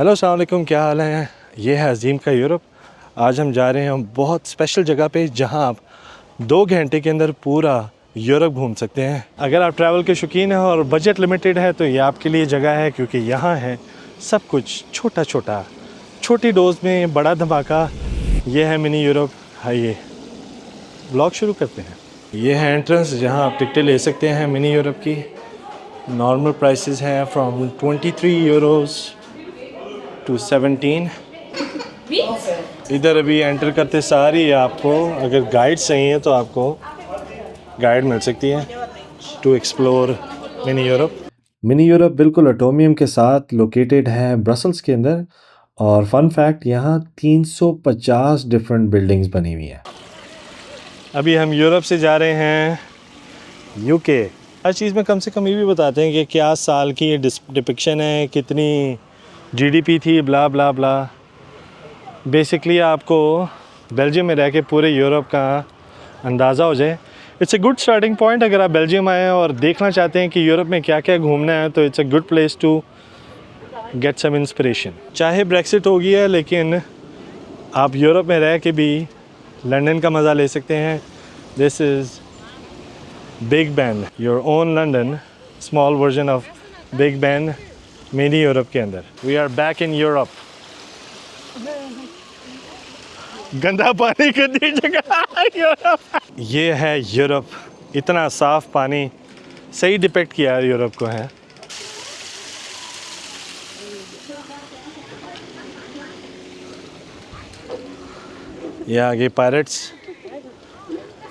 Hello अस्सलाम वालेकुम, क्या हाल है। ये है अजीम का यूरोप। आज हम जा रहे हैं बहुत स्पेशल जगह पे जहां आप 2 घंटे के अंदर पूरा यूरोप घूम सकते हैं। अगर आप ट्रैवल के शौकीन हैं और बजट लिमिटेड है तो ये आपके लिए जगह है, क्योंकि यहाँ है सब कुछ छोटा छोटा, छोटी डोज में बड़ा धमाका। ये है मिनी यूरोप। आइए ब्लॉग शुरू करते हैं। ये है एंट्रेंस जहाँ आप टिकटें ले सकते हैं मिनी यूरोप की। नॉर्मल प्राइसेस हैं फ्रॉम 23 यूरोज़ टू 17। इधर अभी एंटर करते सारी आपको अगर गाइड सही है तो आपको गाइड मिल सकती है to explore mini Europe. Mini Europe बिल्कुल एटोमियम के साथ लोकेटेड है ब्रसल्स के अंदर। और फन फैक्ट, यहाँ 350 डिफरेंट बिल्डिंग्स बनी हुई हैं। अभी हम यूरोप से जा रहे हैं यूके। हर चीज़ में कम से कम ये भी बताते हैं कि क्या साल की ये डिपिक्शन है, कितनी जीडीपी थी, ब्ला ब्ला ब्ला। बेसिकली आपको बेल्जियम में रह के पूरे यूरोप का अंदाज़ा हो जाए। It's a good starting point. अगर आप बेल्जियम आए और देखना चाहते हैं कि यूरोप में क्या क्या घूमना है तो it's a good place to get some inspiration. चाहे ब्रेक्सिट हो गया है, लेकिन आप यूरोप में रह के भी लंदन का मज़ा ले सकते हैं। This is Big Ben, your own London, small version of Big Ben mini Europe के अंदर। We are back in Europe. गंदा पानी गंदी जगह यूरोप। ये है यूरोप। इतना साफ पानी सही डिपेक्ट किया है यूरोप को है। ये आगे pirates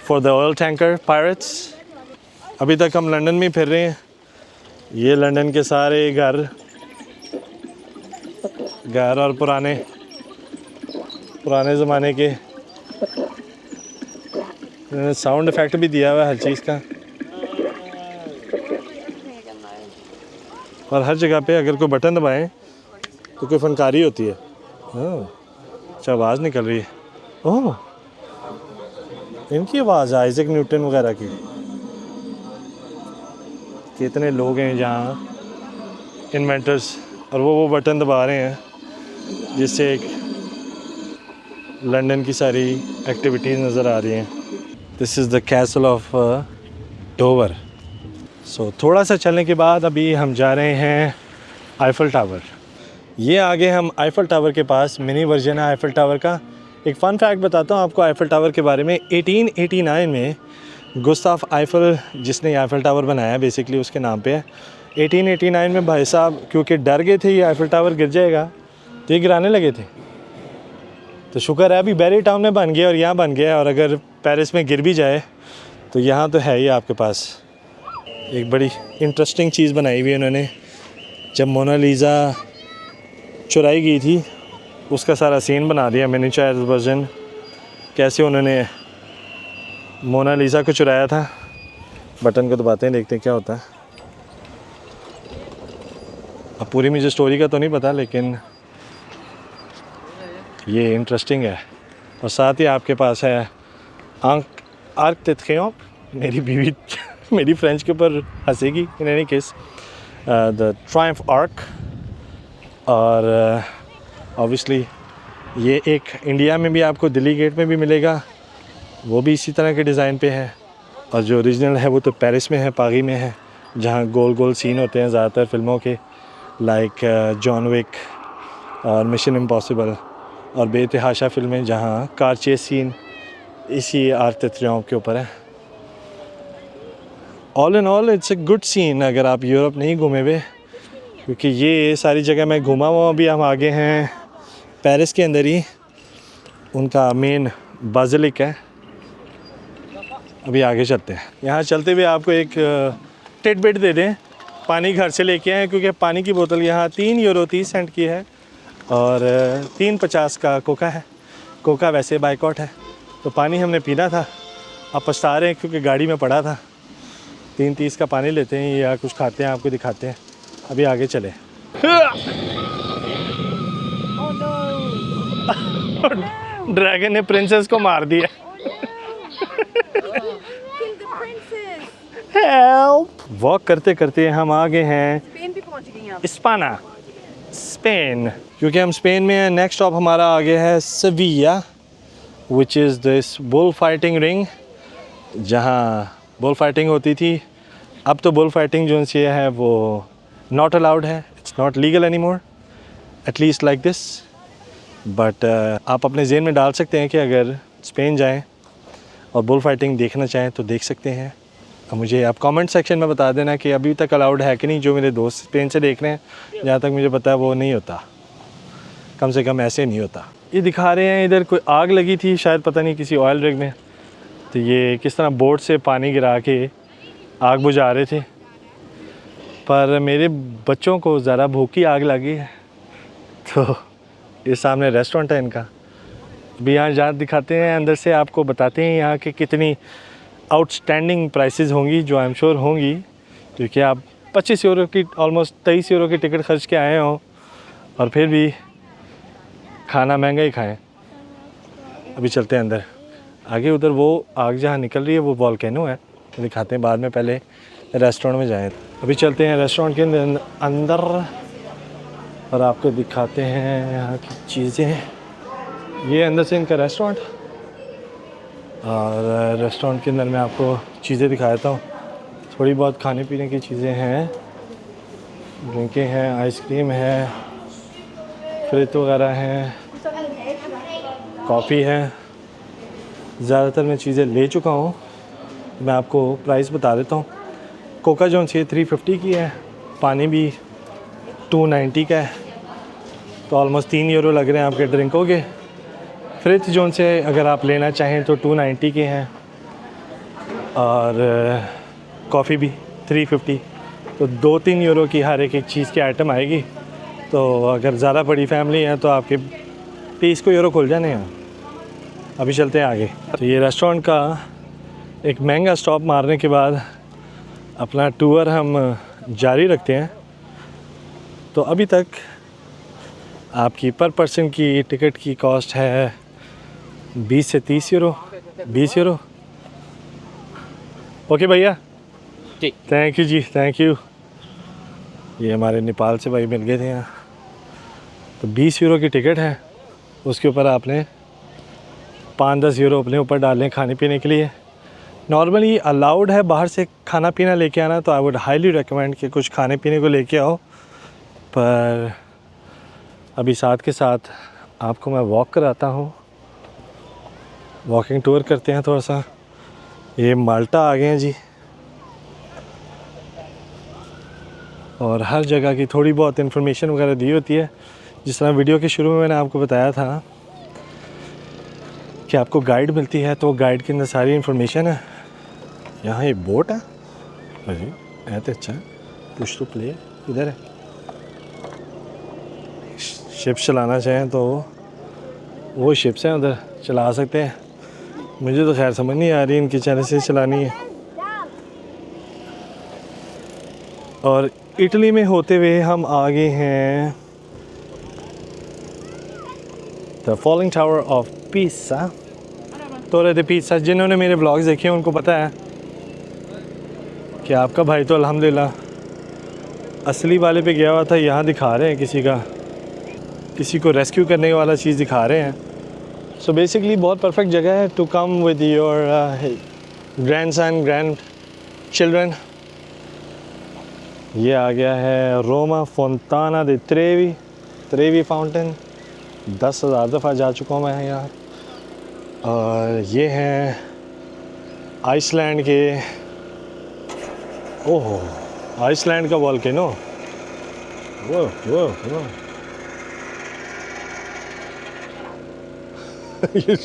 for the oil tanker pirates. अभी तक हम लंदन में फिर रहे हैं। ये लंदन के सारे घर और पुराने ज़माने के साउंड इफ़ेक्ट भी दिया हुआ है हर चीज़ का। और हर जगह पे अगर कोई बटन दबाएं तो कोई फनकारी होती है। अच्छा, आवाज़ निकल रही है। ओह, इनकी आवाज़ है आइजैक न्यूटन वगैरह की। कितने लोग हैं जहाँ इन्वेंटर्स, और वो बटन दबा रहे हैं जिससे एक लंदन की सारी एक्टिविटीज़ नज़र आ रही हैं। This is the castle of Dover. So थोड़ा सा चलने के बाद अभी हम जा रहे हैं आईफल टावर। ये आगे हम आईफल टावर के पास मिनी वर्जन है आईफल टावर का। एक फ़न फैक्ट बताता हूँ आपको आईफल टावर के बारे में। 1889 में गुस्ताफ आईफल, जिसने आईफल टावर बनाया बेसिकली उसके नाम पे है। 1889 में भाई साहब क्योंकि डर गए थे ये आईफल टावर गिर जाएगा तो ये गिराने लगे थे। तो शुक्र है अभी बैरी टाउन में बन गया और यहाँ बन गया। और अगर पेरिस में गिर भी जाए तो यहाँ तो है ही आपके पास। एक बड़ी इंटरेस्टिंग चीज़ बनाई हुई है इन्होंने। जब मोनालिसा चुराई गई थी उसका सारा सीन बना दिया मिनिएचर वर्जन, कैसे उन्होंने मोनालिसा को चुराया था। बटन को दबाते हैं, देखते हैं क्या होता है। अब पूरी मुझे स्टोरी का तो नहीं पता, लेकिन ये इंटरेस्टिंग है। और साथ ही आपके पास है आर्क द ट्रियोम्फ। मेरी बीवी मेरी फ्रेंच के ऊपर हंसेगी। In any case the triumph arc. और ऑब्वियसली ये एक इंडिया में भी आपको दिल्ली गेट में भी मिलेगा, वो भी इसी तरह के डिज़ाइन पे है। और जो ओरिजिनल है वो तो पेरिस में है, पागी में है, जहाँ गोल गोल सीन होते हैं ज़्यादातर फिल्मों के, लाइक जॉन विक और मिशन इम्पॉसिबल और बेतहाशा फिल्में, जहाँ कार चेस सीन इसी आर्क द ट्रियोम्फ के ऊपर है। All in all it's a good scene अगर आप यूरोप नहीं घूमे हुए, क्योंकि ये सारी जगह मैं घूमा हुआ। अभी हम आगे हैं पेरिस के अंदर ही, उनका मेन बाज़िलिक है। अभी आगे चलते हैं। यहाँ चलते हुए आपको एक टिडबिट दे दें, पानी घर से लेके आए, क्योंकि पानी की बोतल यहाँ 3 यूरो 30 सेंट की है और 3.50 का कोका है। कोका वैसे बाइकआउट है, तो पानी हमने पीना था। अब पछता रहे हैं क्योंकि गाड़ी में पड़ा था। 3.30 का पानी लेते हैं या कुछ खाते हैं, आपको दिखाते हैं। अभी आगे चले। ड्रैगन ने प्रिंसेस को मार दिया। हेल्प। वॉक करते करते हम आ गए हैं स्पेन भी पहुंच गई हैं आप। इस्पाना, स्पेन। क्योंकि हम स्पेन में हैं। नेक्स्ट स्टॉप हमारा आ गया है सेविया, which is this bull fighting ring, जहाँ बुल फाइटिंग होती थी। अब तो बुल फाइटिंग जो है वो नॉट अलाउड है, it's not legal any more, at least like this. But आप अपने जेहन में डाल सकते हैं कि अगर स्पेन जाएं और बुल फाइटिंग देखना चाहें तो देख सकते हैं। मुझे आप कमेंट सेक्शन में बता देना कि अभी तक अलाउड है कि नहीं। जो मेरे दोस्त स्पेन से देख रहे हैं, जहाँ तक मुझे पता है वो नहीं होता, कम से कम ऐसे नहीं होता। ये दिखा रहे हैं इधर कोई आग लगी थी शायद, पता नहीं किसी ऑयल रिग में, तो ये किस तरह बोट से पानी गिरा के आग बुझा रहे थे। पर मेरे बच्चों को ज़रा भूखी आग लगी है, तो ये सामने रेस्टोरेंट है इनका। अभी यहाँ जहाँ दिखाते हैं अंदर से, आपको बताते हैं यहाँ के कितनी आउटस्टैंडिंग प्राइसेस होंगी, जो आई एम श्योर होंगी, क्योंकि आप 25 यूरो की, ऑलमोस्ट 23 यूरो की टिकट खर्च के आए हों और फिर भी खाना महंगा ही खाएं। अभी चलते हैं अंदर आगे। उधर वो आग जहाँ निकल रही है वो वॉल्केनो है, तो दिखाते हैं बाद में, पहले रेस्टोरेंट में जाएं। अभी चलते हैं रेस्टोरेंट के अंदर और आपको दिखाते हैं यहाँ की चीज़ें। ये अंदर से इनका रेस्टोरेंट, और रेस्टोरेंट के अंदर मैं आपको चीज़ें दिखा देता हूँ। थोड़ी बहुत खाने पीने की चीज़ें हैं, ड्रिंकें हैं, आइसक्रीम है, फ्रिज वगैरह हैं, कॉफ़ी है। ज़्यादातर मैं चीज़ें ले चुका हूँ, मैं आपको प्राइस बता देता हूँ। कोका जो 350 की है, पानी भी 290 का है, तो ऑलमोस्ट 3 यूरो लग रहे हैं आपके ड्रिंकों के। फ्रिज जो से अगर आप लेना चाहें तो 290 के हैं, और कॉफ़ी भी 350, तो 2-3 यूरो की हर एक चीज़ की आइटम आएगी। तो अगर ज़्यादा बड़ी फैमिली है तो आपके 30 को यूरो खुल जाने हैं। अभी चलते हैं आगे। तो ये रेस्टोरेंट का एक महंगा स्टॉप मारने के बाद अपना टूर हम जारी रखते हैं। तो अभी तक आपकी पर पर्सन की टिकट की कॉस्ट है 20 से 30 यूरो, 20 यूरो। ओके भैया, ठीक, thank you ji, thank you. ये हमारे नेपाल से भाई मिल गए थे यहाँ। तो 20 यूरो की टिकट है, उसके ऊपर आपने 5-10 यूरो अपने ऊपर डालें खाने पीने के लिए। नॉर्मली अलाउड है बाहर से खाना पीना लेके आना, तो आई वुड हाईली रिकमेंड कि कुछ खाने पीने को लेके आओ। पर अभी साथ के साथ आपको मैं वॉक कराता हूँ, वॉकिंग टूर करते हैं थोड़ा सा। ये माल्टा आ गए हैं जी, और हर जगह की थोड़ी बहुत इन्फॉर्मेशन वगैरह दी होती है। जिस तरह वीडियो के शुरू में मैंने आपको बताया था कि आपको गाइड मिलती है, तो गाइड के अंदर सारी इन्फॉर्मेशन है। यहाँ ये बोट है, अरे ऐसे अच्छा पुश टू प्ले इधर है। शिप चलाना चाहें तो वो शिप्स हैं उधर, चला सकते हैं। मुझे तो खैर समझ नहीं आ रही इनकी चैनल से चलानी है। और इटली में होते हुए हम आगे हैं द फॉलिंग टावर ऑफ पिसा, टोरे द पिसा। जिन्होंने मेरे ब्लॉग्स देखे हैं उनको पता है कि आपका भाई तो अल्हम्दुलिल्लाह असली वाले पे गया हुआ था। यहाँ दिखा रहे हैं किसी को रेस्क्यू करने वाला चीज़ दिखा रहे हैं। सो बेसिकली बहुत परफेक्ट जगह है to come with your grandson, grandchildren. ये आ गया है रोमा फोंटाना दे त्रेवी फाउंटेन। 10,000 दफ़ा जा चुका हूँ मैं यहाँ। और ये हैं आइसलैंड के, ओहो आइसलैंड का वॉल्केनो। वो ये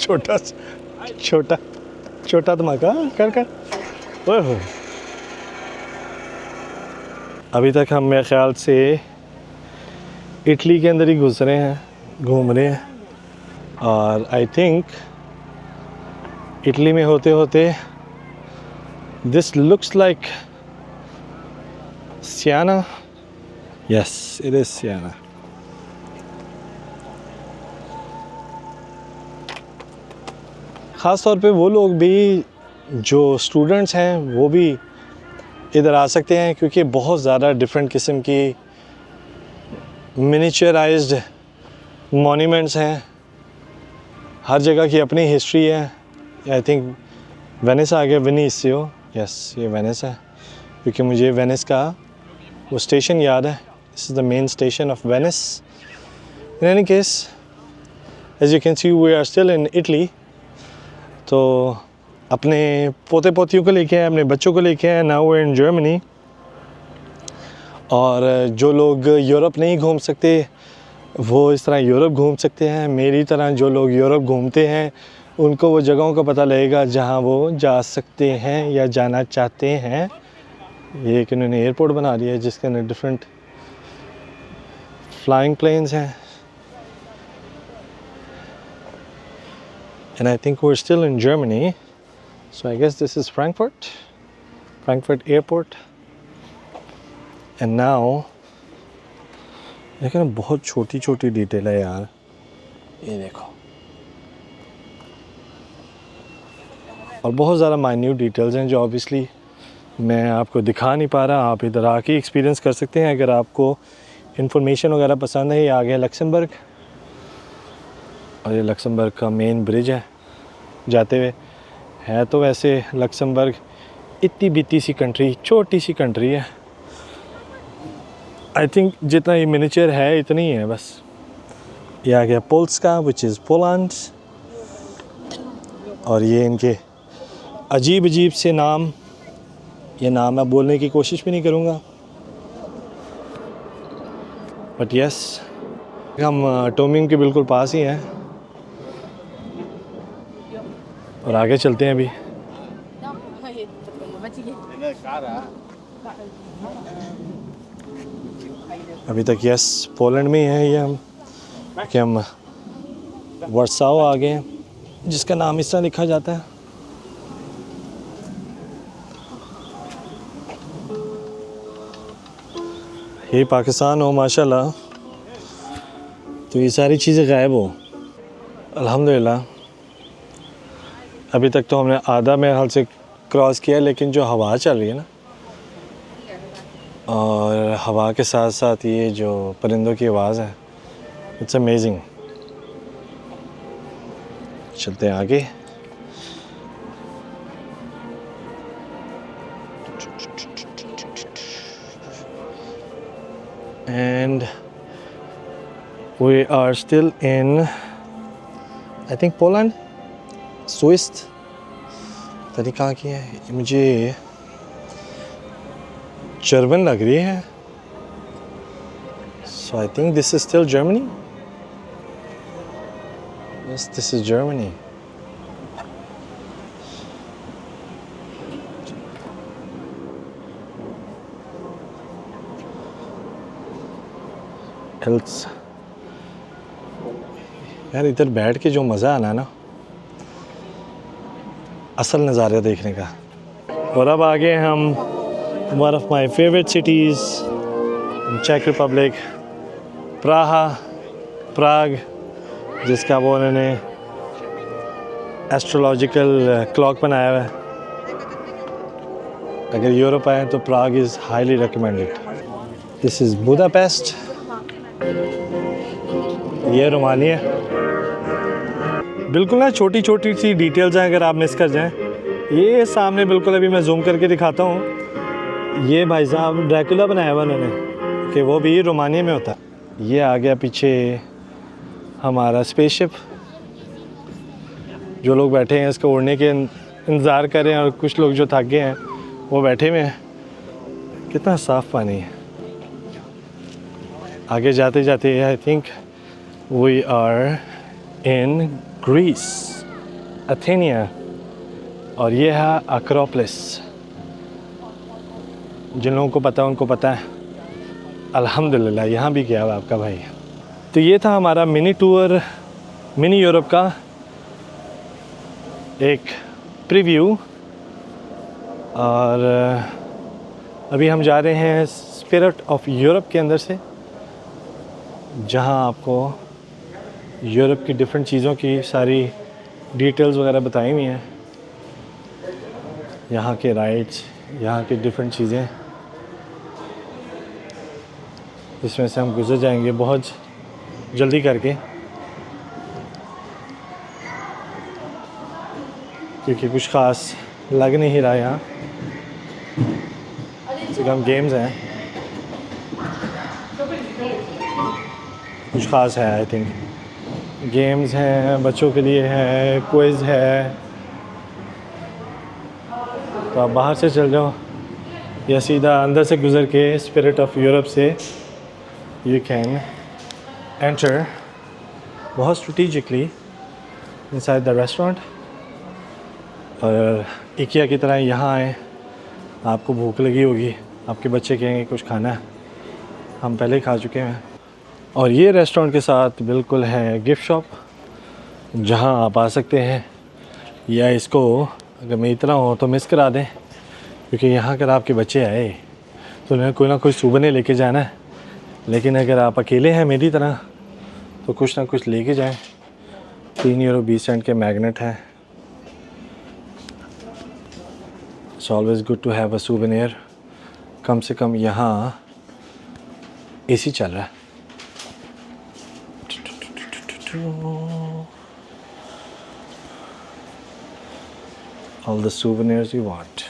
छोटा धमाका कर ओह। अभी तक हम मेरे ख्याल से इटली के अंदर ही घुस रहे हैं, घूम रहे हैं। और आई थिंक इटली में होते होते this looks like Siena. Yes it is Siena. ख़ास तौर पे वो लोग भी जो स्टूडेंट्स हैं वो भी इधर आ सकते हैं, क्योंकि बहुत ज़्यादा डिफरेंट किस्म की मिनिचराइज्ड मॉन्यूमेंट्स हैं, हर जगह की अपनी हिस्ट्री है। आई थिंक वेनिस आ गया, वेनिसियो, यस ये वेनिस है, क्योंकि मुझे वेनिस का वो स्टेशन याद है। This is the main station of Venice. In any case, as you can see we are still in Italy. तो अपने पोते पोतियों को लेके आए, अपने बच्चों को लेके आए, नाउ वी इन जर्मनी। और जो लोग यूरोप नहीं घूम सकते वो इस तरह यूरोप घूम सकते हैं। मेरी तरह जो लोग यूरोप घूमते हैं उनको वो जगहों का पता लगेगा जहाँ वो जा सकते हैं या जाना चाहते हैं। ये एक इन्होंने एयरपोर्ट बना दिया है जिसके अंदर डिफरेंट फ्लाइंग प्लेन्स हैं। And I think we're still in Germany, so I guess this is Frankfurt Airport. And now, लेकिन बहुत छोटी छोटी डिटेल है यार, ये देखो, और बहुत ज़्यादा माइन्यूट डिटेल्स हैं जो ऑब्वियसली मैं आपको दिखा नहीं पा रहा। आप इधर आके एक्सपीरियंस कर सकते हैं अगर आपको इंफॉर्मेशन वगैरह पसंद है। ये आ गया लक्समबर्ग, और ये लक्समबर्ग का मेन ब्रिज है जाते हुए। है तो वैसे लक्समबर्ग इतनी बित्ती सी कंट्री, छोटी सी कंट्री है। आई थिंक जितना ये मिनीचर है इतनी ही है बस। ये आ गया पोल्स्का विच इज़ पोलैंड, और ये इनके अजीब अजीब से नाम, ये नाम मैं बोलने की कोशिश भी नहीं करूँगा, बट यस हम अटोमियम के बिल्कुल पास ही हैं और आगे चलते हैं अभी। अभी तक यस पोलैंड में ही है ये हम, कि हम वर्साओ आ गए हैं जिसका नाम इस तरह लिखा जाता है। ये पाकिस्तान हो माशाल्लाह तो ये सारी चीज़ें गायब हो। अल्हम्दुलिल्लाह अभी तक तो हमने आधा मेरे हाल से क्रॉस किया, लेकिन जो हवा चल रही है ना, और हवा के साथ साथ ये जो परिंदों की आवाज़ है, इट्स अमेजिंग। चलते हैं आगे। And we are still in, I think Poland, Swiss, पता नहीं कहाँ की है, मुझे जर्मन लग रही है। So I think this is still Germany. Yes, this is Germany. Else. यार इधर बैठ के जो मज़ा आना ना, असल नज़ारा देखने का। और अब आगे हम one of my favourite cities चेक रिपब्लिक, प्राग, जिसका वो उन्होंने एस्ट्रोलॉजिकल क्लॉक बनाया हुआ है। अगर यूरोप आए तो Prague is highly recommended. This is Budapest, ये रोमानिया। बिल्कुल ना छोटी छोटी सी डिटेल्स हैं, अगर आप मिस कर जाएं। ये सामने बिल्कुल अभी मैं जूम करके दिखाता हूँ, ये भाई साहब ड्रैकुला बनाया हुआ उन्होंने, कि वो भी रोमानिया में होता है। ये आ गया पीछे हमारा स्पेसशिप, जो लोग बैठे हैं इसको उड़ने के इंतज़ार कर रहे हैं, और कुछ लोग जो थक गए हैं वो बैठे हुए हैं। कितना साफ़ पानी है। आगे जाते जाते I think we are in Greece, Athenia, और ये है अक्रोपोलिस। जिन लोगों को पता है उनको पता है। अल्हम्दुलिल्लाह यहाँ भी गया हुआ आपका भाई। तो ये था हमारा मिनी टूर, मिनी यूरोप का एक प्रीव्यू। और अभी हम जा रहे हैं स्पिरिट ऑफ यूरोप के अंदर से, जहाँ आपको यूरोप की डिफरेंट चीज़ों की सारी डिटेल्स वगैरह बताई हुई हैं, यहाँ के राइट्स, यहाँ की डिफरेंट चीज़ें, इसमें से हम गुजर जाएंगे बहुत जल्दी करके। क्योंकि कुछ ख़ास लग नहीं रहा यहाँ। कम गेम्स हैं, कुछ ख़ास है आई थिंक। गेम्स हैं बच्चों के लिए, है क्विज़ है, तो आप बाहर से चल जाओ या सीधा अंदर से गुज़र के स्पिरिट ऑफ यूरोप से यू कैन एंटर बहुत स्ट्रेटिजिकली इनसाइड द रेस्टोरेंट। और इकिया की तरह यहाँ आए, आपको भूख लगी होगी, आपके बच्चे कहेंगे कुछ खाना है, हम पहले ही खा चुके हैं। और ये रेस्टोरेंट के साथ बिल्कुल है गिफ्ट शॉप, जहाँ आप आ सकते हैं, या इसको अगर मैं इतना हो तो मिस करा दें, क्योंकि यहाँ अगर आपके बच्चे आए तो उन्हें कोई ना कोई सूबने लेके जाना है। लेकिन अगर आप अकेले हैं मेरी तरह तो कुछ ना कुछ लेके जाएं। 3 यूरो 20 सेंट के मैग्नेट हैं। It's always good to have a souvenir. कम से कम यहाँ एसी चल रहा है। All the souvenirs you want.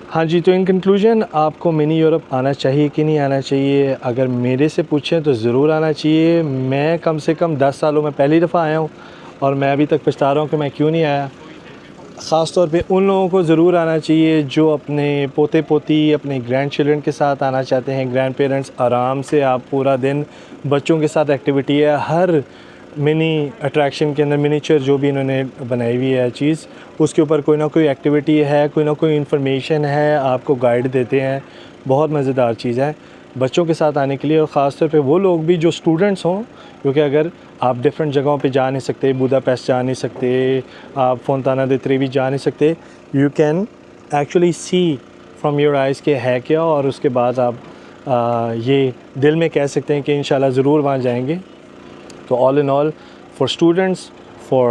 हाँ जी, तो इन कंक्लूजन आपको मिनी यूरोप आना चाहिए कि नहीं आना चाहिए? अगर मेरे से पूछें तो ज़रूर आना चाहिए। मैं कम से कम 10 सालों में पहली दफ़ा आया हूँ और मैं अभी तक पछता रहा हूँ कि मैं क्यों नहीं आया। ख़ास तौर पे उन लोगों को ज़रूर आना चाहिए जो अपने पोते पोती, अपने ग्रैंड चिल्ड्रन के साथ आना चाहते हैं। ग्रैंड पेरेंट्स आराम से, आप पूरा दिन बच्चों के साथ एक्टिविटी है। हर मिनी अट्रैक्शन के अंदर मिनीचर जो भी इन्होंने बनाई हुई है चीज़, उसके ऊपर कोई ना कोई एक्टिविटी है, कोई ना कोई इन्फॉर्मेशन है, आपको गाइड देते हैं। बहुत मज़ेदार चीज़ है बच्चों के साथ आने के लिए, और ख़ास तौर पे वो लोग भी जो स्टूडेंट्स हों, क्योंकि अगर आप डिफरेंट जगहों पे जा नहीं सकते, बुदापेस्ट जा नहीं सकते, आप फोंताना दे त्रेवी जा नहीं सकते, you can actually see from your eyes के है क्या, और उसके बाद आप ये दिल में कह सकते हैं कि इंशाल्लाह ज़रूर वहाँ जाएंगे। तो all in all, for students, for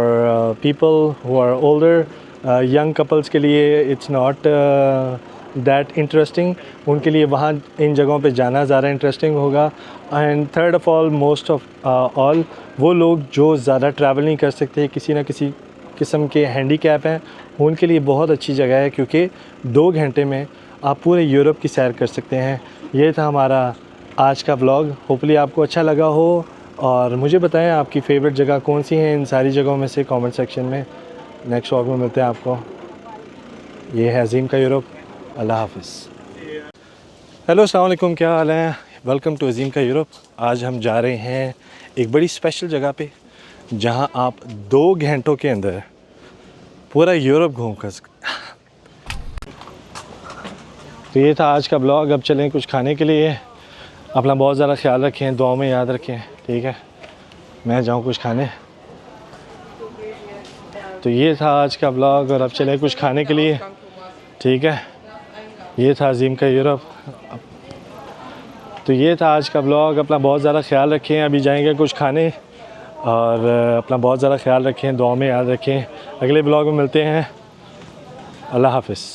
people who are older, young couples के लिए इट्स नॉट दैट इंटरेस्टिंग। उनके लिए वहाँ इन जगहों पे जाना ज़्यादा इंटरेस्टिंग होगा। And third of all, most of all, वो लोग जो ज़्यादा ट्रैवल नहीं कर सकते, किसी न किसी किस्म के हैंडीकैप हैं, उनके लिए बहुत अच्छी जगह है, क्योंकि 2 घंटे में आप पूरे यूरोप की सैर कर सकते हैं। ये था हमारा आज का व्लॉग। होपफुली आपको अच्छा लगा हो, और मुझे बताएं आपकी फ़ेवरेट जगह कौन सी है इन सारी जगहों में से कमेंट सेक्शन में। नेक्स्ट व्लॉग में मिलते हैं आपको। ये है अज़ीम का यूरोप। अल्लाह हाफ़िज़। हेलो, अस्सलाम वालेकुम, क्या हाल है? वेलकम टू अज़ीम का यूरोप। आज हम जा रहे हैं एक बड़ी स्पेशल जगह पे, जहां आप 2 घंटों के अंदर पूरा यूरोप घूम कर सकते। तो ये था आज का ब्लॉग। अब चलें कुछ खाने के लिए। अपना बहुत ज़्यादा ख्याल रखें, दुआओं में याद रखें, ठीक है? मैं जाऊँ कुछ खाने। तो ये था आज का ब्लॉग, और अब चले कुछ खाने के लिए, ठीक है? ये था अज़ीम का यूरोप। तो ये था आज का ब्लॉग। अपना बहुत ज़्यादा ख्याल रखें। अभी जाएंगे कुछ खाने, और अपना बहुत ज़्यादा ख्याल रखें, दुआओं में याद रखें। अगले ब्लॉग में मिलते हैं। अल्लाह हाफ़िज़।